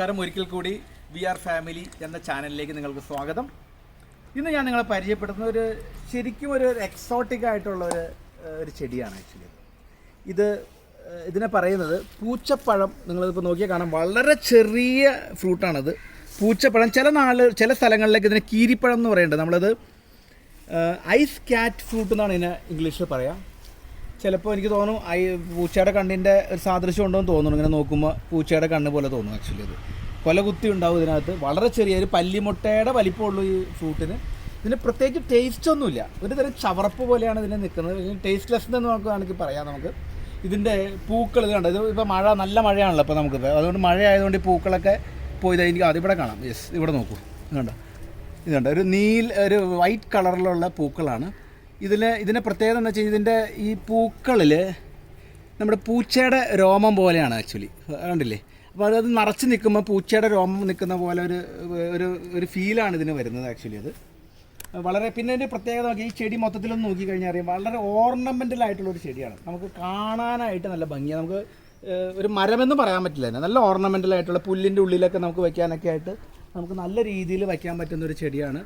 നമസ്കാരം. ഒരിക്കൽ കൂടി വി ആർ ഫാമിലി എന്ന ചാനലിലേക്ക് നിങ്ങൾക്ക് സ്വാഗതം. ഇന്ന് ഞാൻ നിങ്ങളെ പരിചയപ്പെടുത്തുന്ന ശരിക്കും ഒരു എക്സോട്ടിക് ആയിട്ടുള്ള ഒരു ചെടിയാണ്. ആക്ച്വലി ഇതിനെ പറയുന്നത് പൂച്ചപ്പഴം. നിങ്ങളിപ്പോൾ നോക്കിയാൽ കാണാം, വളരെ ചെറിയ ഫ്രൂട്ടാണത്. പൂച്ചപ്പഴം. ചില സ്ഥലങ്ങളിലേക്ക് ഇതിനെ കീരിപ്പഴം എന്ന് പറയുന്നുണ്ട്. നമ്മളത് ഐസ് ക്യാറ്റ് ഫ്രൂട്ട് എന്നാണ് ഇതിനെ ഇംഗ്ലീഷിൽ പറയാം. ചിലപ്പോൾ എനിക്ക് തോന്നുന്നു പൂച്ചയുടെ കണ്ണിൻ്റെ ഒരു സാദൃശ്യം ഉണ്ടോയെന്ന് തോന്നുന്നു. ഇങ്ങനെ നോക്കുമ്പോൾ പൂച്ചയുടെ കണ്ണ് പോലെ തോന്നും. ആക്ച്വലി അത് കൊല കുത്തി ഉണ്ടാവും ഇതിനകത്ത്. വളരെ ചെറിയൊരു പല്ലിമുട്ടയുടെ വലിപ്പമുള്ളൂ ഈ ഫ്രൂട്ടിന്. ഇതിന് പ്രത്യേകിച്ച് ടേസ്റ്റ് ഒന്നുമില്ല. ഒരു തരം ചവറപ്പ് പോലെയാണ് ഇതിനെ നിൽക്കുന്നത്. ടേസ്റ്റ്ലെസ് എന്ന് നമുക്ക് വേണമെങ്കിൽ പറയാം. നമുക്ക് ഇതിൻ്റെ പൂക്കൾ ഇത് കണ്ടോ. ഇത് ഇപ്പോൾ നല്ല മഴയാണല്ലോ ഇപ്പോൾ നമുക്ക്. അതുകൊണ്ട് മഴ ആയതുകൊണ്ട് ഈ പൂക്കളൊക്കെ പോയി എനിക്ക് അതിവിടെ കാണാം. യെസ്, ഇവിടെ നോക്കൂ. ഇത് കണ്ടോ ഒരു വൈറ്റ് കളറിലുള്ള പൂക്കളാണ്. ഇതിൻ്റെ പ്രത്യേകത എന്ന് വെച്ച് കഴിഞ്ഞാൽ ഇതിൻ്റെ ഈ പൂക്കളിൽ നമ്മുടെ പൂച്ചയുടെ രോമം പോലെയാണ് ആക്ച്വലി. കണ്ടില്ലേ? അപ്പോൾ അത് നിറച്ച് നിൽക്കുമ്പോൾ പൂച്ചയുടെ രോമം നിൽക്കുന്ന പോലെ ഒരു ഫീലാണ് ഇതിന് വരുന്നത് ആക്ച്വലി. അത് വളരെ പിന്നെ ഇതിൻ്റെ പ്രത്യേകത നോക്കി ഈ ചെടി മൊത്തത്തിലൊന്ന് നോക്കിക്കഴിഞ്ഞാൽ അറിയാം, വളരെ ഓർണമെൻ്റലായിട്ടുള്ളൊരു ചെടിയാണ്. നമുക്ക് കാണാനായിട്ട് നല്ല ഭംഗിയാണ്. നമുക്ക് ഒരു മരമെന്ന് പറയാൻ പറ്റില്ല, നല്ല ഓർണമെൻ്റലായിട്ടുള്ള പുല്ലിൻ്റെ ഉള്ളിലൊക്കെ നമുക്ക് വയ്ക്കാനൊക്കെ ആയിട്ട് നമുക്ക് നല്ല രീതിയിൽ വയ്ക്കാൻ പറ്റുന്നൊരു ചെടിയാണ്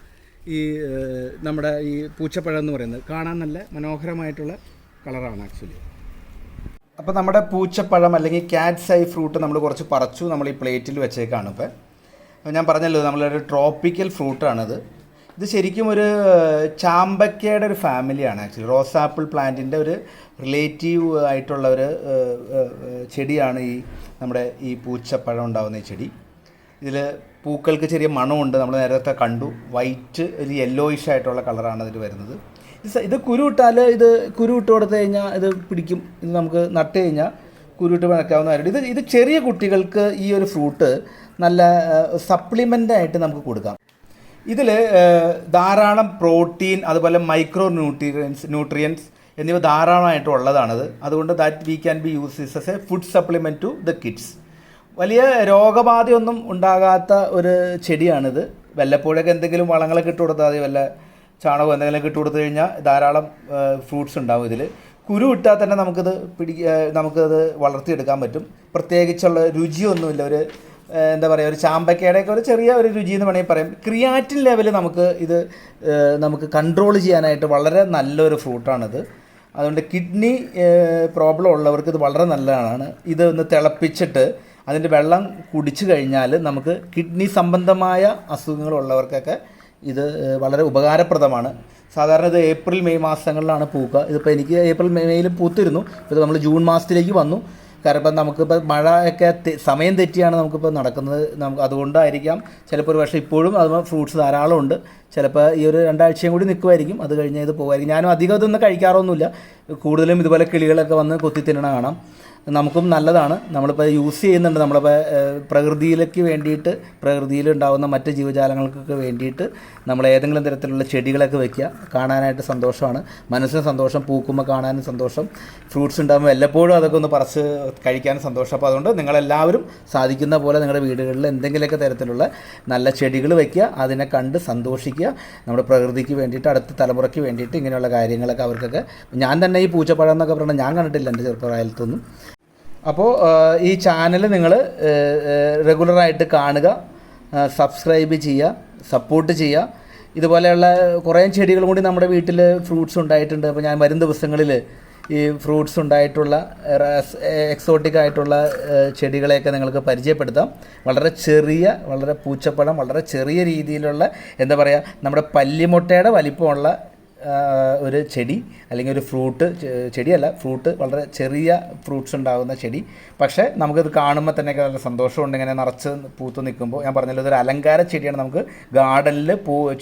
നമ്മുടെ ഈ പൂച്ചപ്പഴം എന്ന് പറയുന്നത്. കാണാൻ നല്ല മനോഹരമായിട്ടുള്ള കളറാണ് ആക്ച്വലി. അപ്പോൾ നമ്മുടെ പൂച്ചപ്പഴം അല്ലെങ്കിൽ ക്യാറ്റ്സ് ഐ ഫ്രൂട്ട് നമ്മൾ കുറച്ച് പറിച്ചു. നമ്മൾ ഈ പ്ലേറ്റിൽ വെച്ചേക്കാണ്. ഇപ്പോൾ ഞാൻ പറഞ്ഞല്ലോ, നമ്മളൊരു ട്രോപ്പിക്കൽ ഫ്രൂട്ടാണിത്. ഇത് ശരിക്കും ഒരു ചാമ്പക്കയുടെ ഒരു ഫാമിലിയാണ് ആക്ച്വലി. റോസാപ്പിൾ പ്ലാന്റിൻ്റെ ഒരു റിലേറ്റീവ് ആയിട്ടുള്ള ഒരു ചെടിയാണ് നമ്മുടെ ഈ പൂച്ചപ്പഴം ഉണ്ടാകുന്ന ഈ ചെടി. ഇതിൽ പൂക്കൾക്ക് ചെറിയ മണമുണ്ട്. നമ്മൾ നേരത്തെ കണ്ടു. വൈറ്റ് ഒരു യെല്ലോയിഷ് ആയിട്ടുള്ള കളറാണ് ഇതിൽ വരുന്നത്. ഇത് കുരുവിട്ടാൽ കുരുവിട്ട് കൊടുത്തു കഴിഞ്ഞാൽ ഇത് പിടിക്കും. ഇത് നമുക്ക് നട്ട് കഴിഞ്ഞാൽ കുരുവിട്ട് വയ്ക്കാവുന്നതായിട്ട്. ഇത് ചെറിയ കുട്ടികൾക്ക് ഈ ഒരു ഫ്രൂട്ട് നല്ല സപ്ലിമെൻ്റായിട്ട് നമുക്ക് കൊടുക്കാം. ഇതിൽ ധാരാളം പ്രോട്ടീൻ, അതുപോലെ മൈക്രോ ന്യൂട്രിയൻസ് എന്നിവ ധാരാളമായിട്ട് ഉള്ളതാണത്. അതുകൊണ്ട് that we can be use this as a food supplement to the kids. വലിയ രോഗബാധയൊന്നും ഉണ്ടാകാത്ത ഒരു ചെടിയാണിത്. വല്ലപ്പോഴൊക്കെ എന്തെങ്കിലും വളങ്ങളൊക്കെ ഇട്ട് കൊടുത്താൽ മതി. വല്ല ചാണകം എന്തെങ്കിലുമൊക്കെ ഇട്ട് കൊടുത്തു കഴിഞ്ഞാൽ ധാരാളം ഫ്രൂട്ട്സ് ഉണ്ടാവും ഇതിൽ. കുരു ഇട്ടാൽ തന്നെ നമുക്കത് വളർത്തിയെടുക്കാൻ പറ്റും. പ്രത്യേകിച്ചുള്ള രുചിയൊന്നുമില്ല. എന്താ പറയുക, ഒരു ചാമ്പക്കയുടെയൊക്കെ ഒരു ചെറിയ ഒരു രുചി എന്ന് വേണമെങ്കിൽ പറയാം. ക്രിയാറ്റിൻ ലെവൽ നമുക്ക് കൺട്രോൾ ചെയ്യാനായിട്ട് വളരെ നല്ലൊരു ഫ്രൂട്ടാണിത്. അതുകൊണ്ട് കിഡ്നി പ്രോബ്ലം ഉള്ളവർക്ക് ഇത് വളരെ നല്ലതാണ്. ഇത് ഒന്ന് തിളപ്പിച്ചിട്ട് അതിൻ്റെ വെള്ളം കുടിച്ചു കഴിഞ്ഞാൽ നമുക്ക് കിഡ്നി സംബന്ധമായ അസുഖങ്ങളുള്ളവർക്കൊക്കെ ഇത് വളരെ ഉപകാരപ്രദമാണ്. സാധാരണ ഇത് ഏപ്രിൽ മെയ് മാസങ്ങളിലാണ് പൂക്കുക. ഇതിപ്പോൾ എനിക്ക് ഏപ്രിൽ മെയ്യിൽ പൂത്തിരുന്നു. ഇപ്പോൾ നമ്മൾ ജൂൺ മാസത്തിലേക്ക് വന്നു. കാരണം ഇപ്പം നമുക്കിപ്പോൾ മഴയൊക്കെ സമയം തെറ്റിയാണ് നമുക്കിപ്പോൾ നടക്കുന്നത്. അതുകൊണ്ടായിരിക്കാം ചിലപ്പോൾ ഒരു പക്ഷേ ഇപ്പോഴും അത് ഫ്രൂട്ട്സ് ധാരാളം ഉണ്ട്. ചിലപ്പോൾ ഈ ഒരു 2 ആഴ്ചയും കൂടി നിൽക്കുമായിരിക്കും. അത് കഴിഞ്ഞ് ഇത് പോകുമായിരിക്കും. ഞാനും അധികം ഇതൊന്നും കഴിക്കാറൊന്നുമില്ല. കൂടുതലും ഇതുപോലെ കിളികളൊക്കെ വന്ന് കൊത്തി തിന്നണ കാണാം. നമുക്കും നല്ലതാണ്. നമ്മളിപ്പോൾ യൂസ് ചെയ്യുന്നുണ്ട്. നമ്മളിപ്പോൾ പ്രകൃതിയിലേക്ക് വേണ്ടിയിട്ട്, പ്രകൃതിയിലുണ്ടാകുന്ന മറ്റ് ജീവജാലങ്ങൾക്കൊക്കെ വേണ്ടിയിട്ട് നമ്മൾ ഏതെങ്കിലും തരത്തിലുള്ള ചെടികളൊക്കെ വയ്ക്കുക. കാണാനായിട്ട് സന്തോഷമാണ്, മനസ്സിന് സന്തോഷം. പൂക്കുമ്പോൾ കാണാനും സന്തോഷം. ഫ്രൂട്ട്സ് ഉണ്ടാകുമ്പോൾ എല്ലപ്പോഴും അതൊക്കെ ഒന്ന് പറിച്ച് കഴിക്കാനും സന്തോഷം. അപ്പോൾ അതുകൊണ്ട് നിങ്ങളെല്ലാവരും സാധിക്കുന്ന പോലെ നിങ്ങളുടെ വീടുകളിൽ എന്തെങ്കിലുമൊക്കെ തരത്തിലുള്ള നല്ല ചെടികൾ വയ്ക്കുക. അതിനെ കണ്ട് സന്തോഷിക്കുക. നമ്മുടെ പ്രകൃതിക്ക് വേണ്ടിയിട്ട്, അടുത്ത തലമുറയ്ക്ക് വേണ്ടിയിട്ട് ഇങ്ങനെയുള്ള കാര്യങ്ങളൊക്കെ അവർക്കൊക്കെ. ഞാൻ തന്നെ ഈ പൂച്ചപ്പഴം എന്നൊക്കെ പറഞ്ഞാൽ ഞാൻ കണ്ടിട്ടില്ല എൻ്റെ ചെറുപ്പകാലത്തൊന്നും. അപ്പോൾ ഈ ചാനൽ നിങ്ങൾ റെഗുലറായിട്ട് കാണുക, സബ്സ്ക്രൈബ് ചെയ്യുക, സപ്പോർട്ട് ചെയ്യുക. ഇതുപോലെയുള്ള കുറേ ചെടികളും കൂടി നമ്മുടെ വീട്ടിൽ ഫ്രൂട്ട്സ് ഉണ്ടായിട്ടുണ്ട്. അപ്പോൾ ഞാൻ വരും ദിവസങ്ങളിൽ ഈ ഫ്രൂട്ട്സ് ഉണ്ടായിട്ടുള്ള എക്സോട്ടിക് ആയിട്ടുള്ള ചെടികളെയൊക്കെ നിങ്ങൾക്ക് പരിചയപ്പെടുത്താം. വളരെ പൂച്ചപ്പഴം, വളരെ ചെറിയ രീതിയിലുള്ള, എന്താ പറയുക, നമ്മുടെ പല്ലിമുട്ടയുടെ വലിപ്പമുള്ള ഒരു ചെടി അല്ലെങ്കിൽ ഒരു ഫ്രൂട്ട്, വളരെ ചെറിയ ഫ്രൂട്ട്സ് ഉണ്ടാകുന്ന ചെടി. പക്ഷേ നമുക്കത് കാണുമ്പോൾ തന്നെ നല്ല സന്തോഷമുണ്ട്. ഇങ്ങനെ നിറച്ച് പൂത്ത് നിൽക്കുമ്പോൾ. ഞാൻ പറഞ്ഞല്ലോ, ഇതൊരു അലങ്കാര ചെടിയാണ്. നമുക്ക് ഗാർഡനിൽ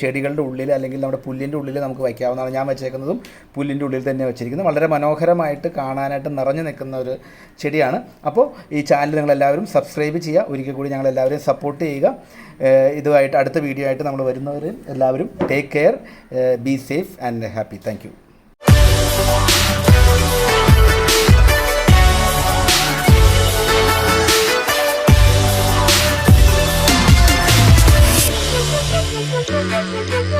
ചെടികളുടെ ഉള്ളിൽ അല്ലെങ്കിൽ നമ്മുടെ പുല്ലിൻ്റെ ഉള്ളിൽ നമുക്ക് വയ്ക്കാവുന്നതാണ്. ഞാൻ വെച്ചേക്കുന്നതും പുല്ലിൻ്റെ ഉള്ളിൽ തന്നെ വെച്ചിരിക്കുന്നത്. വളരെ മനോഹരമായിട്ട് കാണാനായിട്ട് നിറഞ്ഞു നിൽക്കുന്ന ഒരു ചെടിയാണ്. അപ്പോൾ ഈ ചാനൽ നിങ്ങളെല്ലാവരും സബ്സ്ക്രൈബ് ചെയ്യുക. ഒരിക്കൽ കൂടി ഞങ്ങളെല്ലാവരും സപ്പോർട്ട് ചെയ്യുക. ഇതുമായിട്ട് അടുത്ത വീഡിയോ ആയിട്ട് നമ്മൾ വരുന്നവർ എല്ലാവരും take care, be safe and happy. Thank you. Thank you.